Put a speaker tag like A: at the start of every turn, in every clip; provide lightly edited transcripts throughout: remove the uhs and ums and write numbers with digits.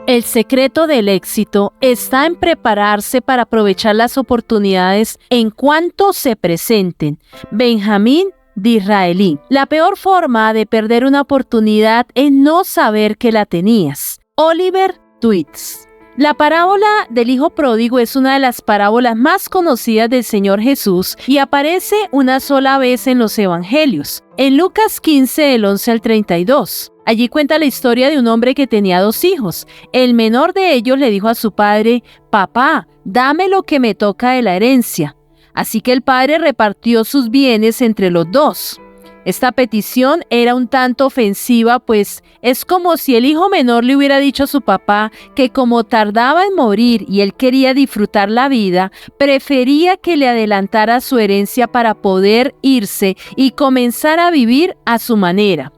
A: El secreto del éxito está en prepararse para aprovechar las oportunidades en cuanto se presenten. Benjamín Disraeli. La peor forma de perder una oportunidad es no saber que la tenías. Oliver Twist. La parábola del hijo pródigo es una de las parábolas más conocidas del Señor Jesús y aparece una sola vez en los evangelios, en Lucas 15, del 11 al 32. Allí cuenta la historia de un hombre que tenía 2 hijos. El menor de ellos le dijo a su padre: «Papá, dame lo que me toca de la herencia». Así que el padre repartió sus bienes entre los 2. Esta petición era un tanto ofensiva, pues es como si el hijo menor le hubiera dicho a su papá que como tardaba en morir y él quería disfrutar la vida, prefería que le adelantara su herencia para poder irse y comenzar a vivir a su manera.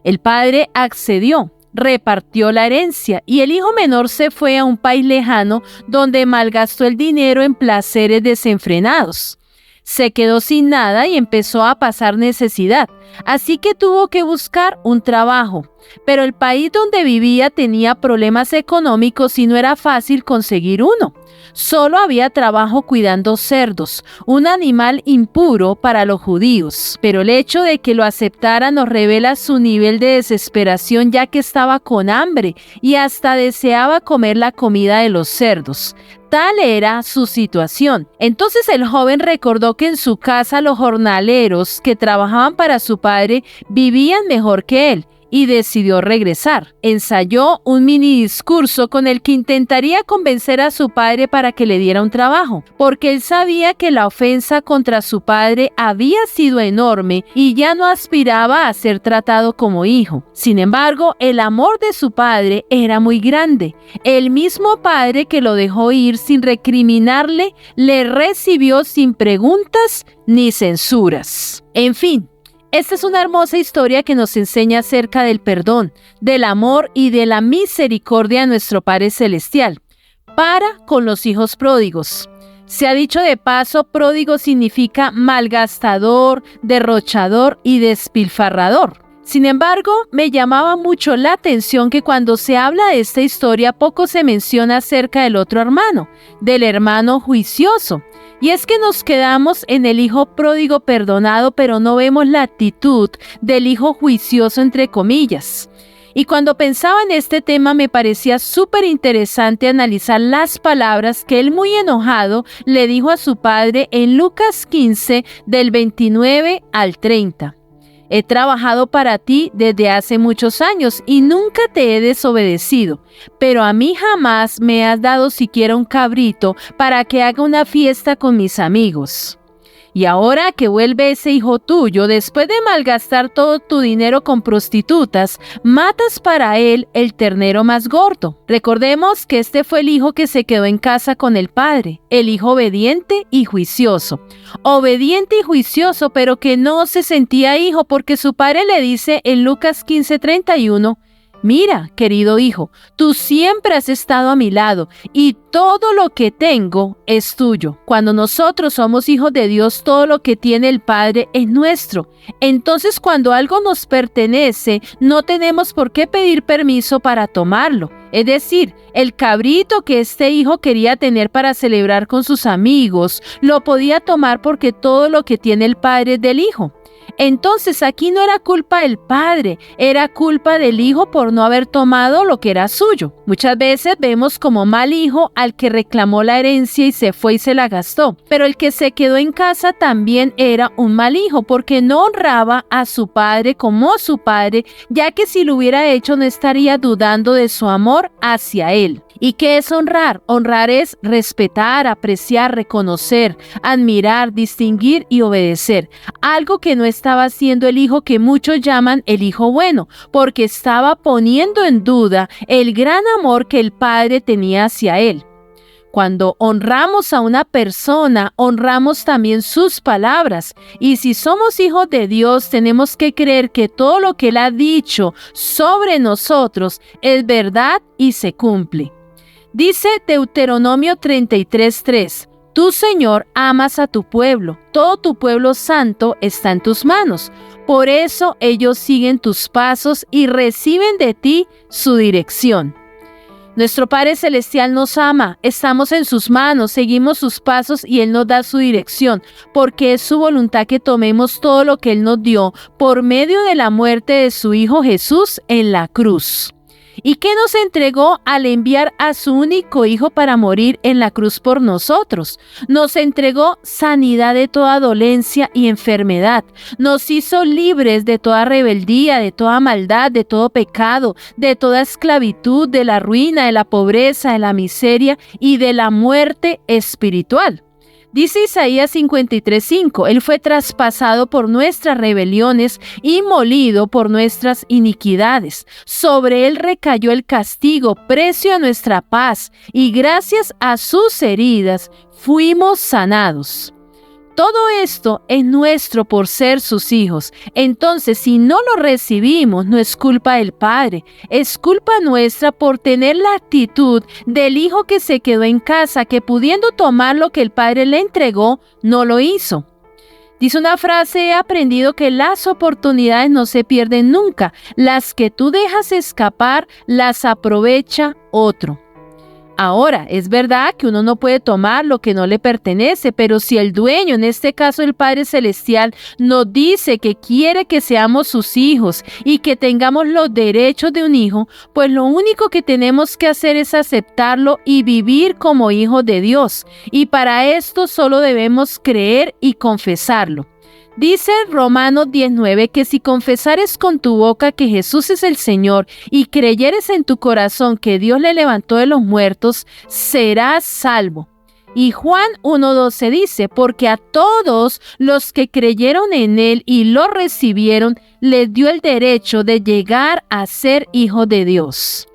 A: El padre accedió, repartió la herencia y el hijo menor se fue a un país lejano donde malgastó el dinero en placeres desenfrenados. Se quedó sin nada y empezó a pasar necesidad, así que tuvo que buscar un trabajo. Pero el país donde vivía tenía problemas económicos y no era fácil conseguir uno. Solo había trabajo cuidando cerdos, un animal impuro para los judíos. Pero el hecho de que lo aceptara nos revela su nivel de desesperación, ya que estaba con hambre y hasta deseaba comer la comida de los cerdos. Tal era su situación. Entonces el joven recordó que en su casa los jornaleros que trabajaban para su padre vivían mejor que él y decidió regresar. Ensayó un mini discurso con el que intentaría convencer a su padre para que le diera un trabajo, porque él sabía que la ofensa contra su padre había sido enorme y ya no aspiraba a ser tratado como hijo. Sin embargo, el amor de su padre era muy grande. El mismo padre que lo dejó ir sin recriminarle, le recibió sin preguntas ni censuras. En fin, esta es una hermosa historia que nos enseña acerca del perdón, del amor y de la misericordia de nuestro Padre Celestial para con los hijos pródigos. Se ha dicho de paso, pródigo significa malgastador, derrochador y despilfarrador. Sin embargo, me llamaba mucho la atención que cuando se habla de esta historia poco se menciona acerca del otro hermano, del hermano juicioso. Y es que nos quedamos en el hijo pródigo perdonado, pero no vemos la actitud del hijo juicioso, entre comillas. Y cuando pensaba en este tema me parecía súper interesante analizar las palabras que él, muy enojado, le dijo a su padre en Lucas 15, del 29 al 30. He trabajado para ti desde hace muchos años y nunca te he desobedecido, pero a mí jamás me has dado siquiera un cabrito para que haga una fiesta con mis amigos. Y ahora que vuelve ese hijo tuyo, después de malgastar todo tu dinero con prostitutas, matas para él el ternero más gordo. Recordemos que este fue el hijo que se quedó en casa con el padre, el hijo obediente y juicioso. Obediente y juicioso, pero que no se sentía hijo, porque su padre le dice en Lucas 15:31, «Mira, querido hijo, tú siempre has estado a mi lado y todo lo que tengo es tuyo». Cuando nosotros somos hijos de Dios, todo lo que tiene el Padre es nuestro. Entonces, cuando algo nos pertenece, no tenemos por qué pedir permiso para tomarlo. Es decir, el cabrito que este hijo quería tener para celebrar con sus amigos, lo podía tomar porque todo lo que tiene el Padre es del hijo. Entonces aquí no era culpa del padre, era culpa del hijo por no haber tomado lo que era suyo. Muchas veces vemos como mal hijo al que reclamó la herencia y se fue y se la gastó, pero el que se quedó en casa también era un mal hijo porque no honraba a su padre como su padre, ya que si lo hubiera hecho no estaría dudando de su amor hacia él. ¿Y qué es honrar? Honrar es respetar, apreciar, reconocer, admirar, distinguir y obedecer. Algo que no estaba haciendo el hijo que muchos llaman el hijo bueno, porque estaba poniendo en duda el gran amor que el padre tenía hacia él. Cuando honramos a una persona, honramos también sus palabras. Y si somos hijos de Dios, tenemos que creer que todo lo que Él ha dicho sobre nosotros es verdad y se cumple. Dice Deuteronomio 33:3, «Tú, Señor, amas a tu pueblo, todo tu pueblo santo está en tus manos. Por eso ellos siguen tus pasos y reciben de ti su dirección». Nuestro Padre Celestial nos ama, estamos en sus manos, seguimos sus pasos y Él nos da su dirección, porque es su voluntad que tomemos todo lo que Él nos dio por medio de la muerte de su Hijo Jesús en la cruz. ¿Y qué nos entregó al enviar a su único Hijo para morir en la cruz por nosotros? Nos entregó sanidad de toda dolencia y enfermedad. Nos hizo libres de toda rebeldía, de toda maldad, de todo pecado, de toda esclavitud, de la ruina, de la pobreza, de la miseria y de la muerte espiritual. Dice Isaías 53:5, Él fue traspasado por nuestras rebeliones y molido por nuestras iniquidades. Sobre Él recayó el castigo, precio a nuestra paz, y gracias a sus heridas fuimos sanados. Todo esto es nuestro por ser sus hijos. Entonces, si no lo recibimos, no es culpa del Padre, es culpa nuestra por tener la actitud del hijo que se quedó en casa, que pudiendo tomar lo que el Padre le entregó, no lo hizo. Dice una frase: he aprendido que las oportunidades no se pierden nunca. Las que tú dejas escapar, las aprovecha otro. Ahora, es verdad que uno no puede tomar lo que no le pertenece, pero si el dueño, en este caso el Padre Celestial, nos dice que quiere que seamos sus hijos y que tengamos los derechos de un hijo, pues lo único que tenemos que hacer es aceptarlo y vivir como hijos de Dios. Y para esto solo debemos creer y confesarlo. Dice Romanos 19 que si confesares con tu boca que Jesús es el Señor y creyeres en tu corazón que Dios le levantó de los muertos, serás salvo. Y Juan 1:12 dice, porque a todos los que creyeron en Él y lo recibieron, les dio el derecho de llegar a ser hijos de Dios.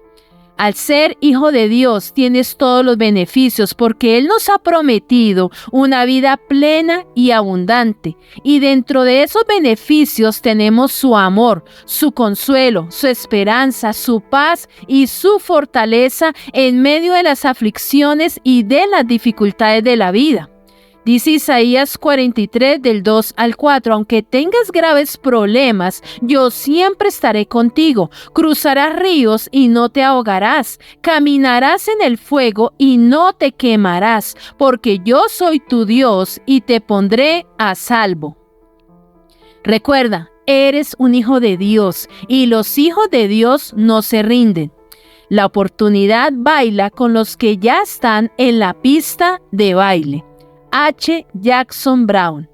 A: Al ser hijo de Dios tienes todos los beneficios porque Él nos ha prometido una vida plena y abundante. Y dentro de esos beneficios tenemos su amor, su consuelo, su esperanza, su paz y su fortaleza en medio de las aflicciones y de las dificultades de la vida. Dice Isaías 43 del 2 al 4, aunque tengas graves problemas, yo siempre estaré contigo. Cruzarás ríos y no te ahogarás. Caminarás en el fuego y no te quemarás, porque yo soy tu Dios y te pondré a salvo. Recuerda, eres un hijo de Dios y los hijos de Dios no se rinden. La oportunidad baila con los que ya están en la pista de baile. H. Jackson Brown.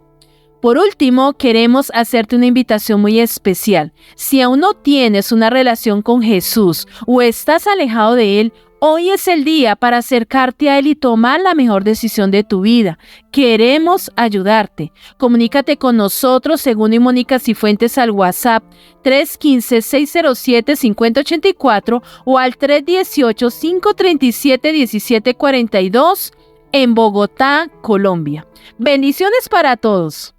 A: Por último, queremos hacerte una invitación muy especial. Si aún no tienes una relación con Jesús o estás alejado de Él, hoy es el día para acercarte a Él y tomar la mejor decisión de tu vida. Queremos ayudarte. Comunícate con nosotros, según y Mónica Cifuentes, al WhatsApp 315-607-5084 o al 318-537-1742 en Bogotá, Colombia. Bendiciones para todos.